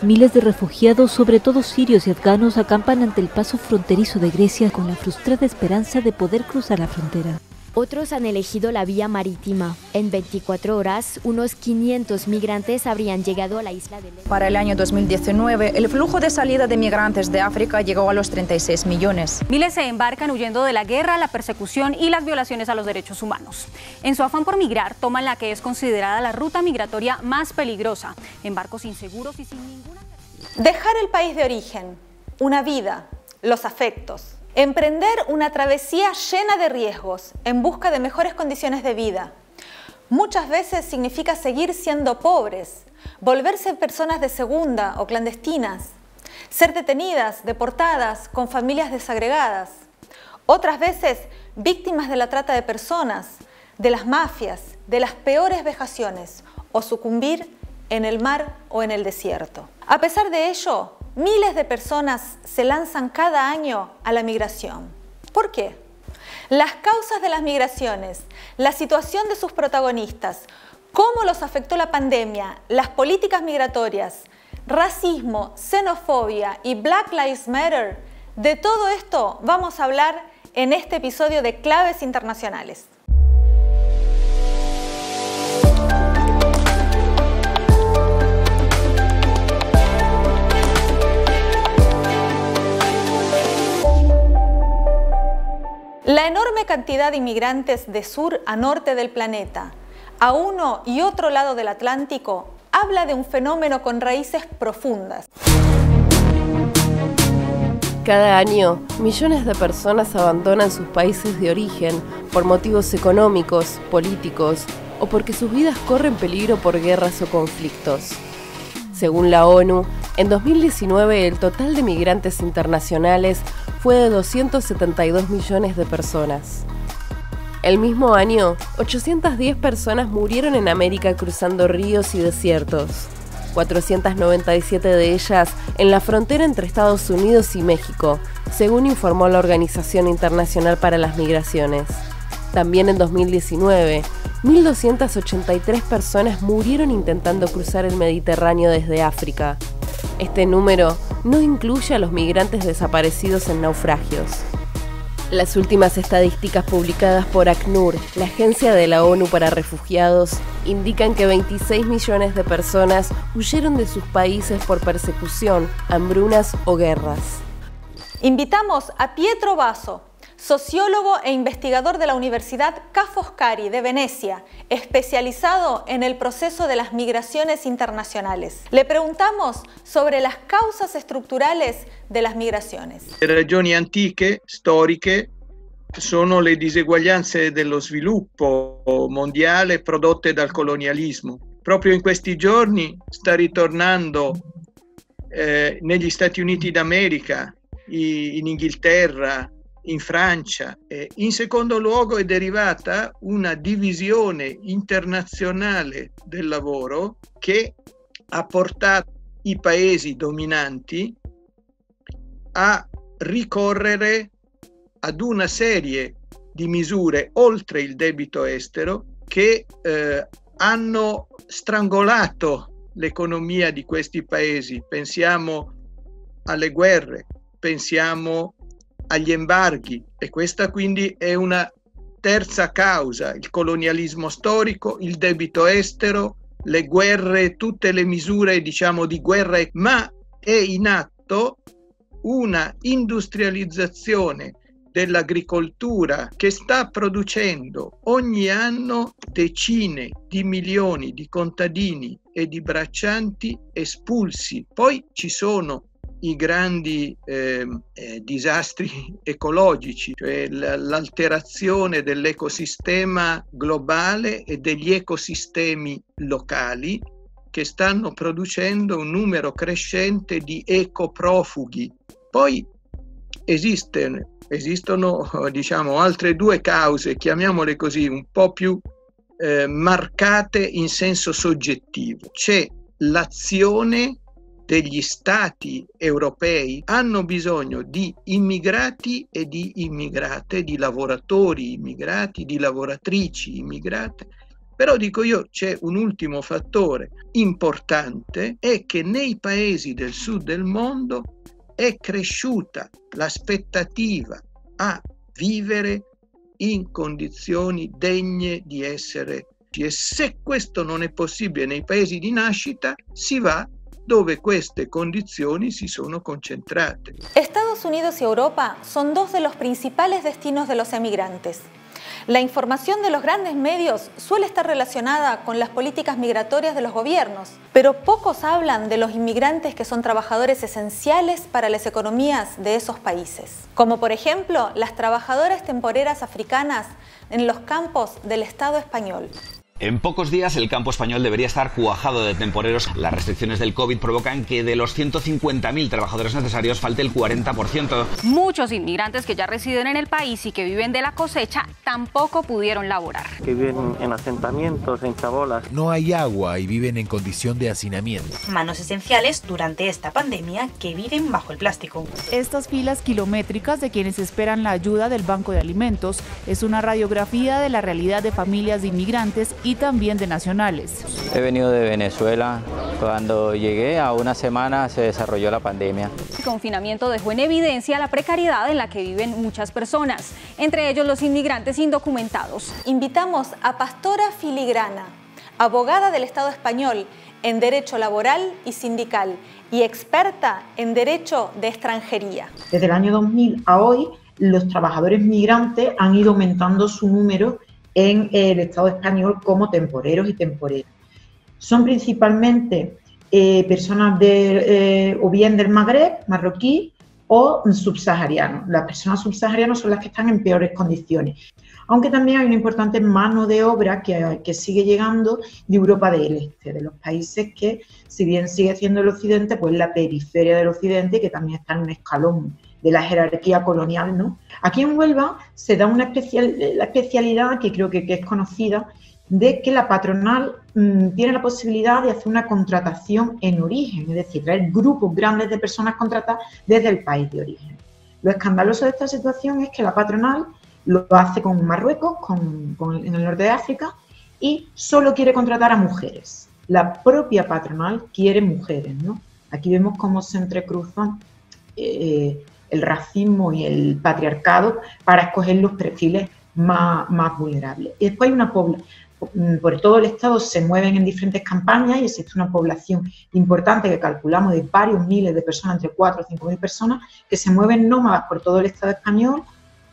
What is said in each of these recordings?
Miles de refugiados, sobre todo sirios y afganos, acampan ante el paso fronterizo de Grecia con la frustrada esperanza de poder cruzar la frontera. Otros han elegido la vía marítima. En 24 horas, unos 500 migrantes habrían llegado a la isla de Lesbos. Para el año 2019, el flujo de salida de migrantes de África llegó a los 36 millones. Miles se embarcan huyendo de la guerra, la persecución y las violaciones a los derechos humanos. En su afán por migrar, toman la que es considerada la ruta migratoria más peligrosa, en barcos inseguros y sin ninguna... Dejar el país de origen, una vida, los afectos. Emprender una travesía llena de riesgos en busca de mejores condiciones de vida. Muchas veces significa seguir siendo pobres, volverse personas de segunda o clandestinas, ser detenidas, deportadas, con familias desagregadas. Otras veces víctimas de la trata de personas, de las mafias, de las peores vejaciones o sucumbir en el mar o en el desierto. A pesar de ello, miles de personas se lanzan cada año a la migración. ¿Por qué? Las causas de las migraciones, la situación de sus protagonistas, cómo los afectó la pandemia, las políticas migratorias, racismo, xenofobia y Black Lives Matter, de todo esto vamos a hablar en este episodio de Claves Internacionales. La enorme cantidad de inmigrantes de sur a norte del planeta, a uno y otro lado del Atlántico, habla de un fenómeno con raíces profundas. Cada año, millones de personas abandonan sus países de origen por motivos económicos, políticos o porque sus vidas corren peligro por guerras o conflictos. Según la ONU, en 2019 el total de migrantes internacionales fue de 272 millones de personas. El mismo año, 810 personas murieron en América cruzando ríos y desiertos, 497 de ellas en la frontera entre Estados Unidos y México, según informó la Organización Internacional para las Migraciones. También en 2019, 1.283 personas murieron intentando cruzar el Mediterráneo desde África. Este número no incluye a los migrantes desaparecidos en naufragios. Las últimas estadísticas publicadas por ACNUR, la Agencia de la ONU para Refugiados, indican que 26 millones de personas huyeron de sus países por persecución, hambrunas o guerras. Invitamos a Pietro Basso, sociólogo e investigador de la Universidad Ca' Foscari de Venecia, especializado en el proceso de las migraciones internacionales. Le preguntamos sobre las causas estructurales de las migraciones. Le ragioni antiche, storiche, sono le diseguaglianze dello sviluppo mondiale prodotte dal colonialismo. Proprio in questi giorni sta ritornando negli Stati Uniti d'America, in Inghilterra, in Francia. In secondo luogo è derivata una divisione internazionale del lavoro che ha portato i paesi dominanti a ricorrere ad una serie di misure oltre il debito estero che hanno strangolato l'economia di questi paesi. Pensiamo alle guerre, pensiamo agli embarghi, e questa quindi è una terza causa: il colonialismo storico, il debito estero, le guerre, tutte le misure diciamo di guerra, ma è in atto una industrializzazione dell'agricoltura che sta producendo ogni anno decine di milioni di contadini e di braccianti espulsi. Poi ci sono i grandi disastri ecologici, cioè l'alterazione dell'ecosistema globale e degli ecosistemi locali, che stanno producendo un numero crescente di ecoprofughi. Poi esistono diciamo altre due cause, chiamiamole così, un po' più marcate in senso soggettivo. C'è l'azione degli stati europei, hanno bisogno di immigrati e di immigrate, di lavoratori immigrati, di lavoratrici immigrate, Però dico io, c'è un ultimo fattore importante, è che nei paesi del sud del mondo è cresciuta l'aspettativa a vivere in condizioni degne di essere. E se questo non è possibile nei paesi di nascita, si va dove queste condizioni si sono concentrate. Estados Unidos y Europa son dos de los principales destinos de los emigrantes. La información de los grandes medios suele estar relacionada con las políticas migratorias de los gobiernos, pero pocos hablan de los inmigrantes que son trabajadores esenciales para las economías de esos países, como por ejemplo las trabajadoras temporeras africanas en los campos del Estado español. En pocos días el campo español debería estar cuajado de temporeros. Las restricciones del COVID provocan que de los 150.000 trabajadores necesarios falte el 40%. Muchos inmigrantes que ya residen en el país y que viven de la cosecha tampoco pudieron laborar. Que viven en asentamientos, en chabolas. No hay agua y viven en condición de hacinamiento. Manos esenciales durante esta pandemia que viven bajo el plástico. Estas filas kilométricas de quienes esperan la ayuda del Banco de Alimentos es una radiografía de la realidad de familias de inmigrantes y también de nacionales. He venido de Venezuela. Cuando llegué, a una semana se desarrolló la pandemia. El confinamiento dejó en evidencia la precariedad en la que viven muchas personas, entre ellos los inmigrantes indocumentados. Invitamos a Pastora Filigrana, abogada del Estado español en Derecho Laboral y Sindical y experta en Derecho de Extranjería. Desde el año 2000 a hoy, los trabajadores migrantes han ido aumentando su número en el Estado español como temporeros y temporeras. Son principalmente personas o bien del Magreb, marroquí, o subsaharianos. Las personas subsaharianas son las que están en peores condiciones. Aunque también hay una importante mano de obra que sigue llegando de Europa del Este, de los países que, si bien sigue siendo el Occidente, pues la periferia del Occidente, que también está en un escalón de la jerarquía colonial, ¿no? Aquí en Huelva se da la especialidad que creo que es conocida, de que la patronal tiene la posibilidad de hacer una contratación en origen, es decir, traer grupos grandes de personas contratadas desde el país de origen. Lo escandaloso de esta situación es que la patronal lo hace con Marruecos, en el norte de África, y solo quiere contratar a mujeres. La propia patronal quiere mujeres, ¿no? Aquí vemos cómo se entrecruzan el racismo y el patriarcado para escoger los perfiles más vulnerables. Y después hay una población, por todo el Estado se mueven en diferentes campañas y existe una población importante que calculamos de varios miles de personas, entre 4 o 5.000 personas, que se mueven nómadas por todo el Estado español,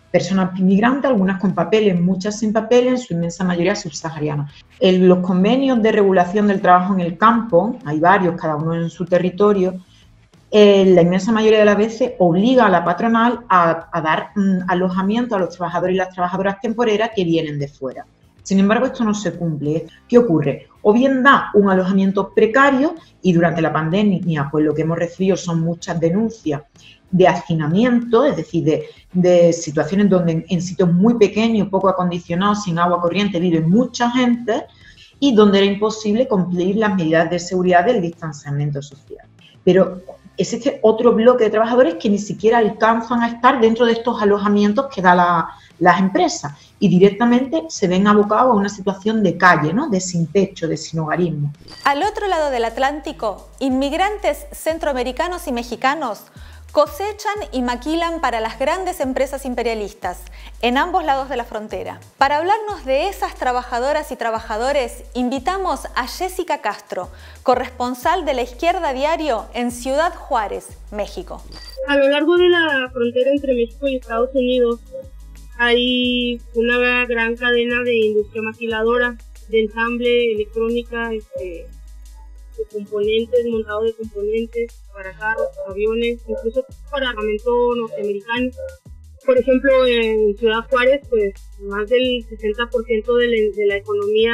personas inmigrantes, algunas con papeles, muchas sin papeles, en su inmensa mayoría subsaharianas. Los convenios de regulación del trabajo en el campo, hay varios, cada uno en su territorio, la inmensa mayoría de las veces obliga a la patronal a dar alojamiento a los trabajadores y las trabajadoras temporeras que vienen de fuera. Sin embargo, esto no se cumple. ¿Qué ocurre? O bien da un alojamiento precario y durante la pandemia, pues lo que hemos recibido son muchas denuncias de hacinamiento, es decir, de situaciones donde en sitios muy pequeños, poco acondicionados, sin agua corriente, vive mucha gente y donde era imposible cumplir las medidas de seguridad del distanciamiento social. Pero existe otro bloque de trabajadores que ni siquiera alcanzan a estar dentro de estos alojamientos que da las empresas y directamente se ven abocados a una situación de calle, ¿no? De sin techo, de sin hogarismo. Al otro lado del Atlántico, inmigrantes centroamericanos y mexicanos cosechan y maquilan para las grandes empresas imperialistas en ambos lados de la frontera. Para hablarnos de esas trabajadoras y trabajadores, invitamos a Jessica Castro, corresponsal de La Izquierda Diario en Ciudad Juárez, México. A lo largo de la frontera entre México y Estados Unidos hay una gran cadena de industria maquiladora, de ensamble, electrónica, de componentes, montado de componentes para carros, aviones, incluso para armamento norteamericano. Por ejemplo, en Ciudad Juárez, pues más del 60% de la economía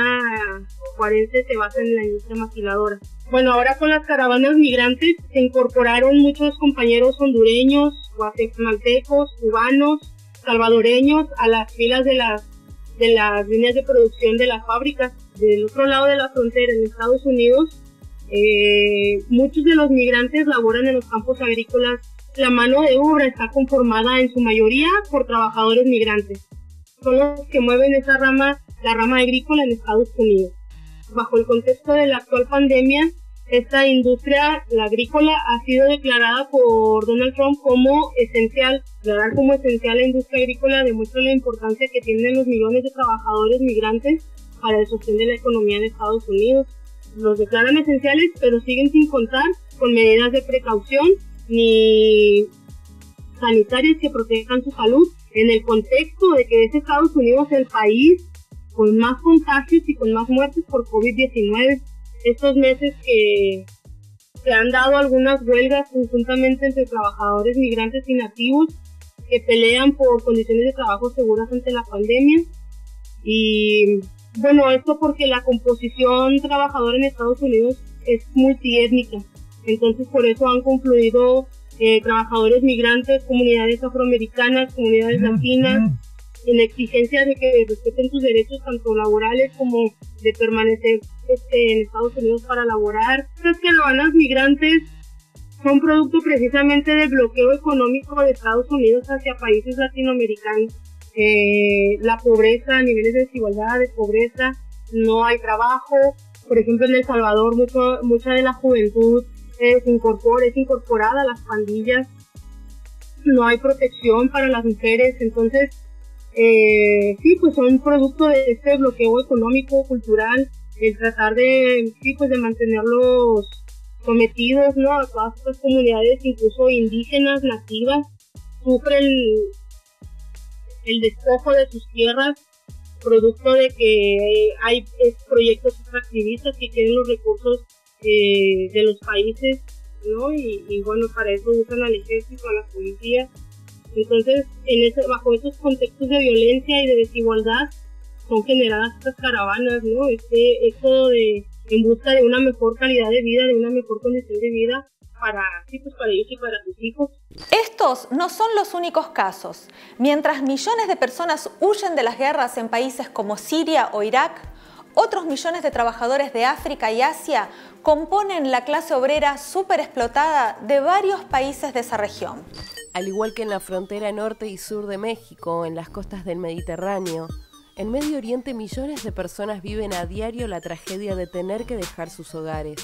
juarense se basa en la industria maquiladora. Bueno, ahora con las caravanas migrantes se incorporaron muchos compañeros hondureños, guatemaltecos, cubanos, salvadoreños a las filas de las líneas de producción de las fábricas. Del otro lado de la frontera, en Estados Unidos, muchos de los migrantes laboran en los campos agrícolas. La mano de obra está conformada en su mayoría por trabajadores migrantes. Son los que mueven esa rama la rama agrícola en Estados Unidos. Bajo el contexto de la actual pandemia, esta industria, la agrícola, ha sido declarada por Donald Trump como esencial. Declarar como esencial la industria agrícola demuestra la importancia que tienen los millones de trabajadores migrantes para el sostén de la economía de Estados Unidos. Los declaran esenciales, pero siguen sin contar con medidas de precaución ni sanitarias que protejan su salud, en el contexto de que es Estados Unidos el país con más contagios y con más muertes por COVID-19. Estos meses que se han dado algunas huelgas conjuntamente entre trabajadores migrantes y nativos que pelean por condiciones de trabajo seguras ante la pandemia. Y bueno, esto porque la composición trabajadora en Estados Unidos es multiétnica. Entonces por eso han confluido trabajadores migrantes, comunidades afroamericanas, comunidades latinas, en exigencia de que respeten sus derechos tanto laborales como de permanecer en Estados Unidos para laborar. Estas caravanas migrantes son producto precisamente del bloqueo económico de Estados Unidos hacia países latinoamericanos. La pobreza, niveles de desigualdad, de pobreza, no hay trabajo. Por ejemplo, en El Salvador mucha de la juventud es incorporada a las pandillas, no hay protección para las mujeres. Entonces sí, pues son producto de este bloqueo económico, cultural, el tratar de mantenerlos sometidos, ¿no?, a todas estas comunidades, incluso indígenas, nativas, sufren el despojo de sus tierras, producto de que hay proyectos extractivistas que quieren los recursos de los países, ¿no? Y bueno, para eso usan al ejército, a la policía. Entonces, bajo esos contextos de violencia y de desigualdad, son generadas estas caravanas, ¿no? Esto en busca de una mejor calidad de vida, de una mejor condición de vida para ellos y para sus hijos. Estos no son los únicos casos. Mientras millones de personas huyen de las guerras en países como Siria o Irak, otros millones de trabajadores de África y Asia componen la clase obrera superexplotada de varios países de esa región. Al igual que en la frontera norte y sur de México, en las costas del Mediterráneo, en Medio Oriente millones de personas viven a diario la tragedia de tener que dejar sus hogares.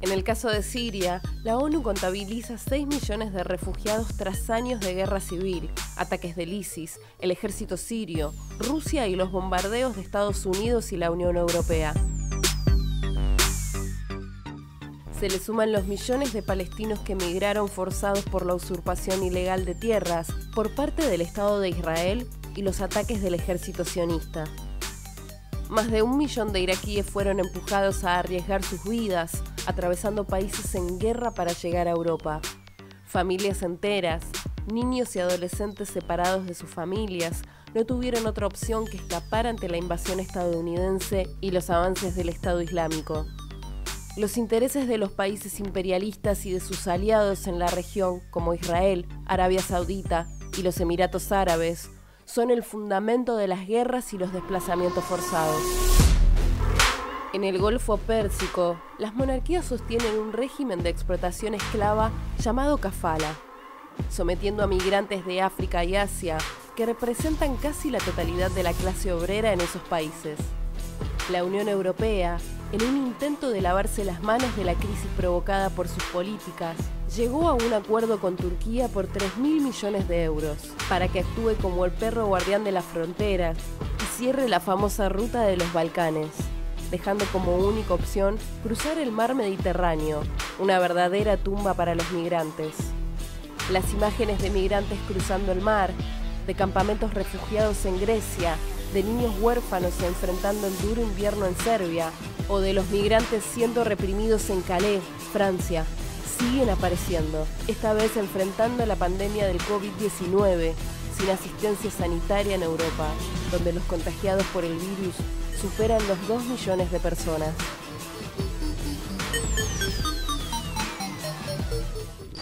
En el caso de Siria, la ONU contabiliza 6 millones de refugiados tras años de guerra civil, ataques del ISIS, el ejército sirio, Rusia y los bombardeos de Estados Unidos y la Unión Europea. Se le suman los millones de palestinos que emigraron forzados por la usurpación ilegal de tierras por parte del Estado de Israel y los ataques del ejército sionista. Más de 1 millón de iraquíes fueron empujados a arriesgar sus vidas, atravesando países en guerra para llegar a Europa. Familias enteras, niños y adolescentes separados de sus familias, no tuvieron otra opción que escapar ante la invasión estadounidense y los avances del Estado Islámico. Los intereses de los países imperialistas y de sus aliados en la región, como Israel, Arabia Saudita y los Emiratos Árabes, son el fundamento de las guerras y los desplazamientos forzados. En el Golfo Pérsico, las monarquías sostienen un régimen de explotación esclava llamado kafala, sometiendo a migrantes de África y Asia, que representan casi la totalidad de la clase obrera en esos países. La Unión Europea, en un intento de lavarse las manos de la crisis provocada por sus políticas, llegó a un acuerdo con Turquía por 3.000 millones de euros para que actúe como el perro guardián de las fronteras y cierre la famosa ruta de los Balcanes, dejando como única opción cruzar el mar Mediterráneo, una verdadera tumba para los migrantes. Las imágenes de migrantes cruzando el mar, de campamentos refugiados en Grecia, de niños huérfanos enfrentando el duro invierno en Serbia, o de los migrantes siendo reprimidos en Calais, Francia, siguen apareciendo, esta vez enfrentando la pandemia del COVID-19, sin asistencia sanitaria en Europa, donde los contagiados por el virus superan los 2 millones de personas.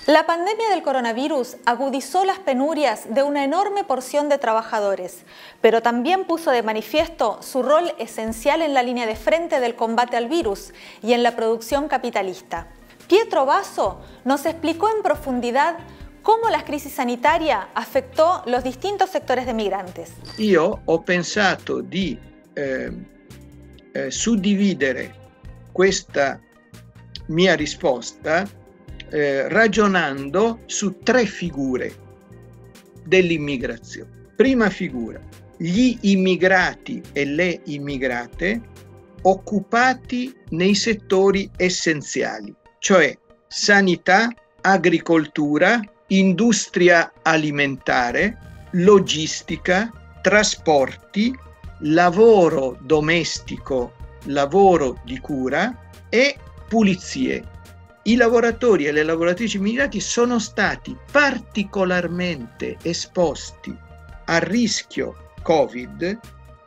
La pandemia del coronavirus agudizó las penurias de una enorme porción de trabajadores, pero también puso de manifiesto su rol esencial en la línea de frente del combate al virus y en la producción capitalista. Pietro Basso nos explicó en profundidad cómo la crisis sanitaria afectó los distintos sectores de migrantes. Io ho pensato di suddividere questa mia risposta ragionando su 3 figure dell'immigrazione. Prima figura, gli immigrati e le immigrate occupati nei settori essenziali, cioè sanità, agricoltura, industria alimentare, logistica, trasporti, lavoro domestico, lavoro di cura e pulizie. I lavoratori e le lavoratrici immigrati sono stati particolarmente esposti al rischio Covid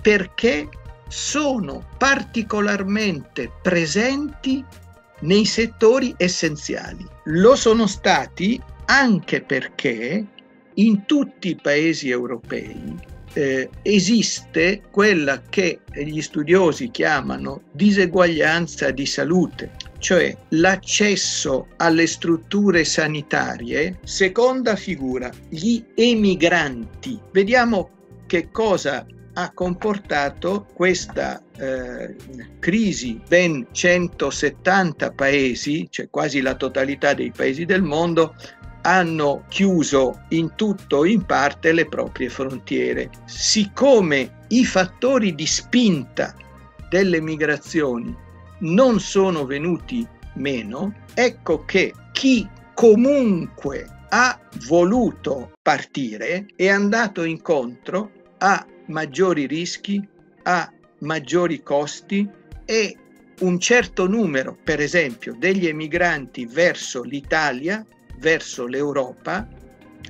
perché sono particolarmente presenti nei settori essenziali. Lo sono stati anche perché in tutti i paesi europei esiste quella che gli studiosi chiamano diseguaglianza di salute, cioè l'accesso alle strutture sanitarie. Seconda figura, gli emigranti. Vediamo che cosa ha comportato questa crisi. Ben 170 paesi, cioè quasi la totalità dei paesi del mondo, hanno chiuso in tutto o in parte le proprie frontiere. Siccome i fattori di spinta delle migrazioni non sono venuti meno, ecco che chi comunque ha voluto partire è andato incontro a maggiori rischi, a maggiori costi, e un certo numero, per esempio, degli emigranti verso l'Italia, verso l'Europa,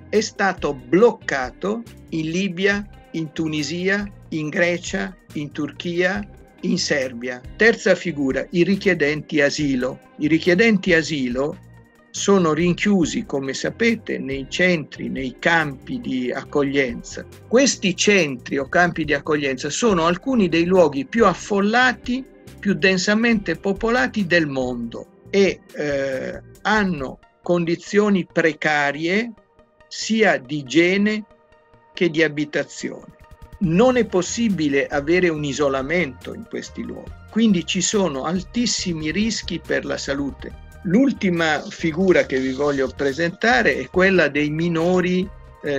è stato bloccato in Libia, in Tunisia, in Grecia, in Turchia, in Serbia. Terza figura, i richiedenti asilo. I richiedenti asilo sono rinchiusi, come sapete, nei centri, nei campi di accoglienza. Questi centri o campi di accoglienza sono alcuni dei luoghi più affollati, più densamente popolati del mondo e hanno condizioni precarie sia di igiene che di abitazione. Non è possibile avere un isolamento in questi luoghi, quindi ci sono altissimi rischi per la salute. L'ultima figura che vi voglio presentare è quella dei minori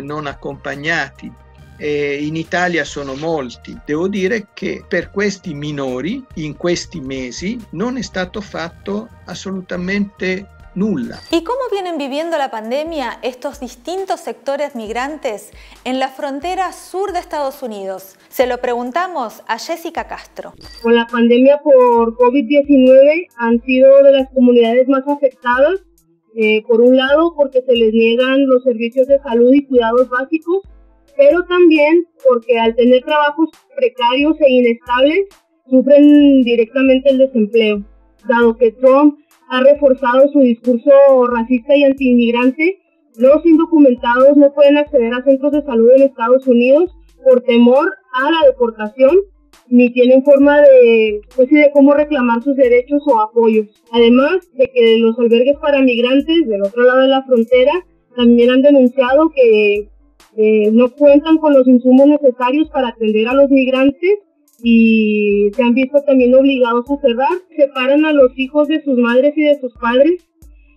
non accompagnati. In Italia sono molti. Devo dire che per questi minori in questi mesi non è stato fatto assolutamente nulla. ¿Y cómo vienen viviendo la pandemia estos distintos sectores migrantes en la frontera sur de Estados Unidos? Se lo preguntamos a Jessica Castro. Con la pandemia por COVID-19 han sido de las comunidades más afectadas, por un lado porque se les niegan los servicios de salud y cuidados básicos, pero también porque al tener trabajos precarios e inestables sufren directamente el desempleo, dado que Trump ha reforzado su discurso racista y antiinmigrante. Los indocumentados no pueden acceder a centros de salud en Estados Unidos por temor a la deportación, ni tienen forma de cómo reclamar sus derechos o apoyos. Además de que los albergues para migrantes del otro lado de la frontera también han denunciado que no cuentan con los insumos necesarios para atender a los migrantes y se han visto también obligados a cerrar. Separan a los hijos de sus madres y de sus padres.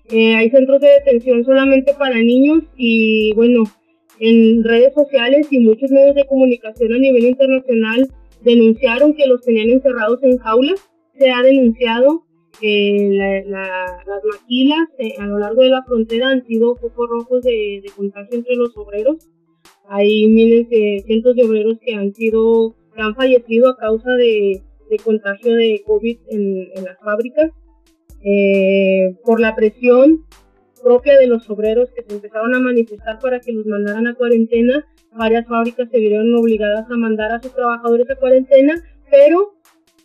Hay centros de detención solamente para niños y bueno, en redes sociales y muchos medios de comunicación a nivel internacional denunciaron que los tenían encerrados en jaulas. Se ha denunciado que las maquilas a lo largo de la frontera han sido focos rojos de contagio entre los obreros. Hay miles de cientos de obreros que han fallecido a causa de contagio de COVID en las fábricas, por la presión propia de los obreros que se empezaron a manifestar para que los mandaran a cuarentena. Varias fábricas se vieron obligadas a mandar a sus trabajadores a cuarentena, pero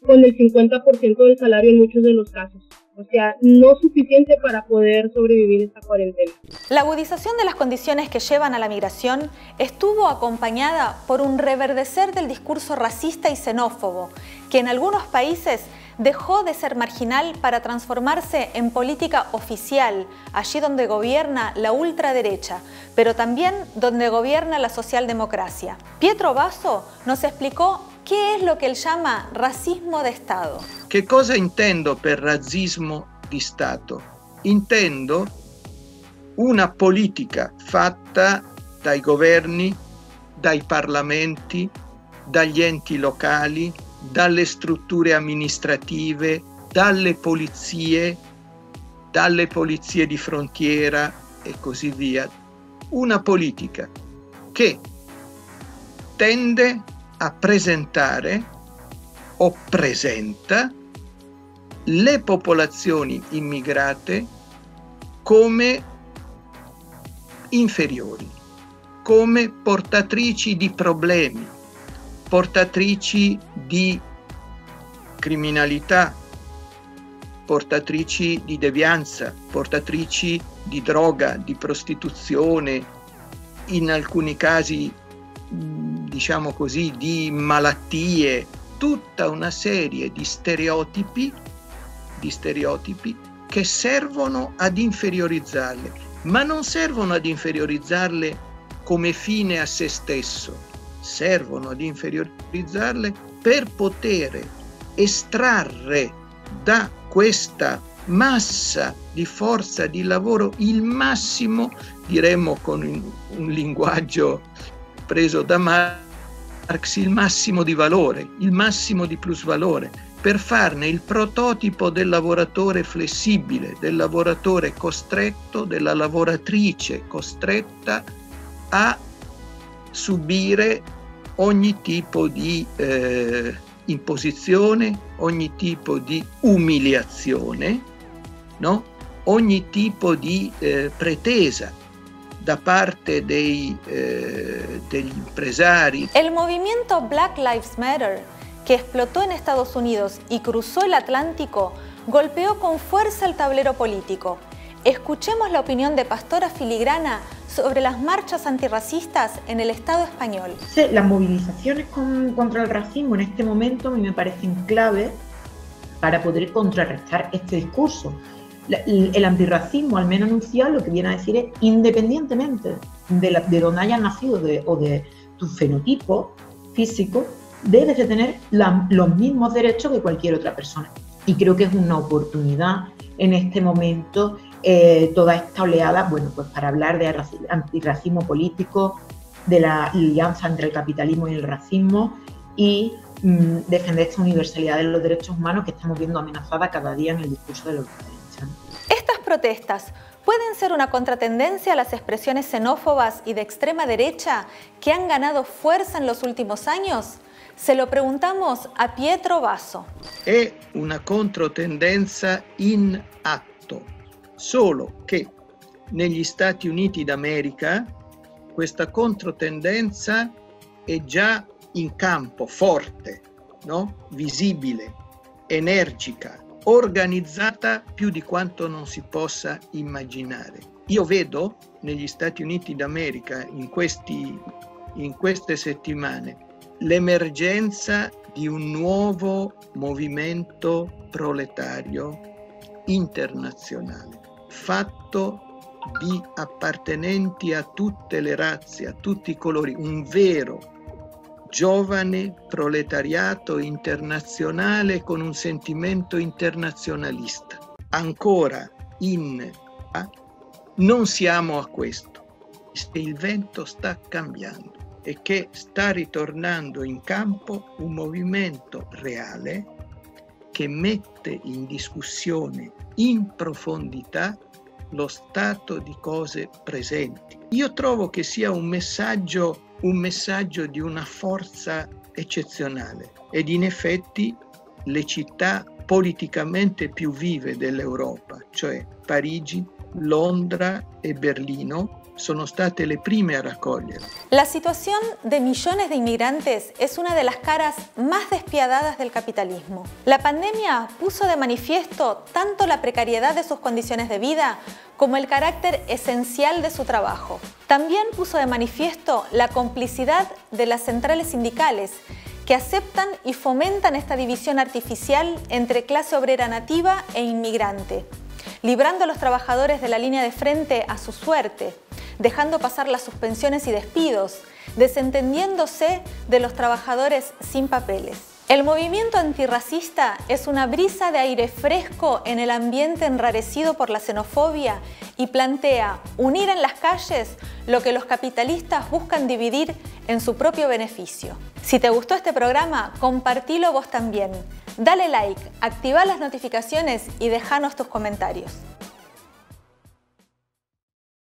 con el 50% del salario en muchos de los casos. O sea, no suficiente para poder sobrevivir esta cuarentena. La agudización de las condiciones que llevan a la migración estuvo acompañada por un reverdecer del discurso racista y xenófobo, que en algunos países dejó de ser marginal para transformarse en política oficial, allí donde gobierna la ultraderecha, pero también donde gobierna la socialdemocracia. Pietro Basso nos explicó ¿qué es lo que él llama razzismo de Estado? Che cosa intendo per razzismo di Stato? Intendo una politica fatta dai governi, dai parlamenti, dagli enti locali, dalle strutture amministrative, dalle polizie di frontiera e così via. Una politica che tende a presentare o presenta le popolazioni immigrate come inferiori, come portatrici di problemi, portatrici di criminalità, portatrici di devianza, portatrici di droga, di prostituzione, in alcuni casi, diciamo così, di malattie, tutta una serie di stereotipi che servono ad inferiorizzarle, ma non servono ad inferiorizzarle come fine a se stesso, servono ad inferiorizzarle per poter estrarre da questa massa di forza di lavoro il massimo, diremmo con un linguaggio preso da Marx, il massimo di valore, il massimo di plusvalore, per farne il prototipo del lavoratore flessibile, del lavoratore costretto, della lavoratrice costretta a subire ogni tipo di imposizione, ogni tipo di umiliazione, no? Ogni tipo di pretesa da parte degli empresari. El movimiento Black Lives Matter, que explotó en Estados Unidos y cruzó el Atlántico, golpeó con fuerza el tablero político. Escuchemos la opinión de Pastora Filigrana sobre las marchas antirracistas en el Estado español. Sí, las movilizaciones contra el racismo en este momento a mí me parecen clave para poder contrarrestar este discurso. El antirracismo, al menos anunciado, lo que viene a decir es, independientemente de donde hayas nacido o de tu fenotipo físico, debes de tener los mismos derechos que cualquier otra persona. Y creo que es una oportunidad en este momento toda esta oleada, bueno, pues para hablar de antirracismo político, de la alianza entre el capitalismo y el racismo y defender esta universalidad de los derechos humanos que estamos viendo amenazada cada día en el discurso de los derechos. Estas protestas pueden ser una contratendencia a las expresiones xenófobas y de extrema derecha que han ganado fuerza en los últimos años. Se lo preguntamos a Pietro Basso. È una controtendenza in atto, solo che negli Stati Uniti d'America questa controtendenza è già in campo, forte, no? Visibile, energica, organizzata più di quanto non si possa immaginare. Io vedo negli Stati Uniti d'America in queste settimane l'emergenza di un nuovo movimento proletario internazionale, fatto di appartenenti a tutte le razze, a tutti i colori, un vero giovane proletariato internazionale con un sentimento internazionalista. Ancora non siamo a questo. Il vento sta cambiando e che sta ritornando in campo un movimento reale che mette in discussione in profondità lo stato di cose presenti. Io trovo che sia un messaggio di una forza eccezionale ed in effetti le città politicamente più vive dell'Europa, cioè Parigi, Londra e Berlino, sono state le prime a raccogliere. La situación de millones de inmigrantes es una de las caras más despiadadas del capitalismo. La pandemia puso de manifiesto tanto la precariedad de sus condiciones de vida como el carácter esencial de su trabajo. También puso de manifiesto la complicidad de las centrales sindicales que aceptan y fomentan esta división artificial entre clase obrera nativa e inmigrante, librando a los trabajadores de la línea de frente a su suerte, dejando pasar las suspensiones y despidos, desentendiéndose de los trabajadores sin papeles. El movimiento antirracista es una brisa de aire fresco en el ambiente enrarecido por la xenofobia y plantea unir en las calles lo que los capitalistas buscan dividir en su propio beneficio. Si te gustó este programa, compartilo vos también. Dale like, activa las notificaciones y déjanos tus comentarios.